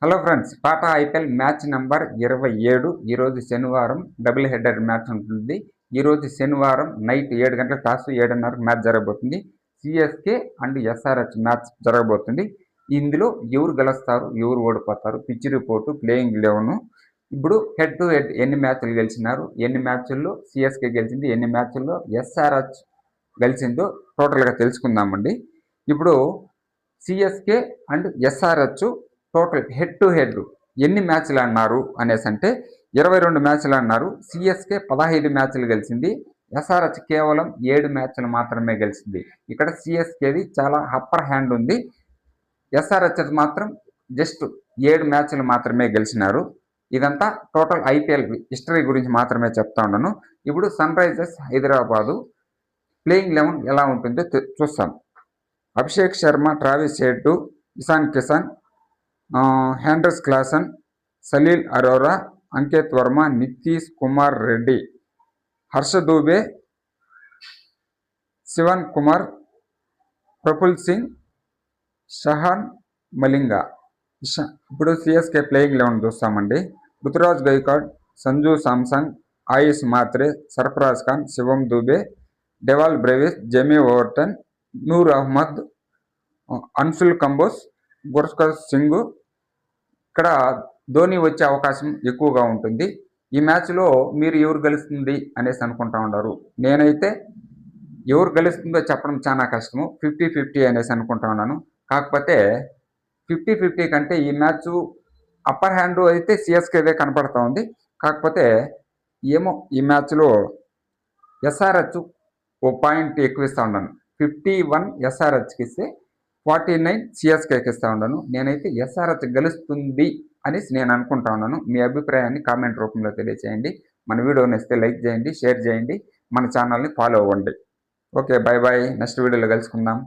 Hello friends, Tata IPL match number 27 ఈరోజు శనివారం double header match ఉంటుంది. ఈరోజు శనివారం నైట్ 7 గంటల టాస్ 7:30 మ్యాచ్ జరగబోతుంది. సిఎస్కే అండ్ ఎస్ఆర్హెచ్ మ్యాచ్ జరగబోతుంది. ఇందులో ఎవరు గెలుస్తారు, ఎవరు ఓడిపోతారు, పిచ్ రిపోర్టు, ప్లేయింగ్ 11. ఇప్పుడు హెడ్ టు హెడ్ ఎన్ని మ్యాచ్లు గెలిచినారు, ఎన్ని మ్యాచ్ల్లో సిఎస్కే గెలిచింది, ఎన్ని మ్యాచ్ల్లో ఎస్ఆర్హెచ్ గెలిచిందో టోటల్గా తెలుసుకుందామండి. ఇప్పుడు CSK and SRH total head to head ఎన్ని మ్యాచ్లు ఆడినారు అనేసి అంటే 22 మ్యాచ్లు ఆడినారు. సిఎస్కే 15 మ్యాచ్లు గెలిచింది. ఎస్ఆర్హెచ్ కేవలం 7 మ్యాచ్లు మాత్రమే గెలిచింది. ఇక్కడ సిఎస్కేది చాలా అప్పర్ హ్యాండ్ ఉంది. ఎస్ఆర్హెచ్ మాత్రం జస్ట్ 7 మ్యాచ్లు మాత్రమే గెలిచినారు. ఇదంతా టోటల్ ఐపీఎల్ హిస్టరీ గురించి మాత్రమే చెప్తా ఉన్నాను. ఇప్పుడు సన్ రైజర్స్ హైదరాబాదు ప్లేయింగ్ 11 ఎలా ఉంటుందో చూస్తాం. Abhishek Sharma, Travis Head, Ishan Kishan, Heinrich Klaasen, Salil Arora, Ankit Verma, Nitish Kumar Reddy, Harsh Dubey, Shivan Kumar, Praful Singh, Eshan Malinga. ఇప్పుడు సిఎస్కే ప్లేయింగ్ 11 చూస్తామండి. Ruturaj Gaikwad, Sanju Samson, Ayush Mhatre, Sarfaraz Khan, Shivam Dube, Dewald Brevis, Jamie Overton, Noor Ahmad, Anshul Kamboj, గుర్స్కర్ సింగ్. ఇక్కడ ధోని వచ్చే అవకాశం ఎక్కువగా ఉంటుంది. ఈ మ్యాచ్లో మీరు ఎవరు గెలుస్తుంది అనేసి అనుకుంటా ఉన్నారు. నేనైతే ఎవరు గెలుస్తుందో చెప్పడం చాలా కష్టము. 50-50 అనేసి అనుకుంటా ఉన్నాను. కాకపోతే 50-50 కంటే ఈ మ్యాచ్ అప్పర్ హ్యాండ్ అయితే సిఎస్కేదే కనపడతా ఉంది. కాకపోతే ఏమో ఈ మ్యాచ్లో ఎస్ఆర్హెచ్ ఓ పాయింట్ ఎక్కువ ఇస్తూ ఉన్నాను. 51 ఎస్ఆర్హెచ్కి ఇస్తే 49 సిఎస్కేకి ఇస్తూ ఉన్నాను. నేనైతే ఎస్ఆర్హెచ్ గెలుస్తుంది అనేసి నేను అనుకుంటా ఉన్నాను. మీ అభిప్రాయాన్ని కామెంట్ రూపంలో తెలియజేయండి. మన వీడియోని ఇస్తే లైక్ చేయండి, షేర్ చేయండి, మన ఛానల్ని ఫాలో అవ్వండి. Okay, bye bye. నెక్స్ట్ వీడియోలో కలుసుకుందాం.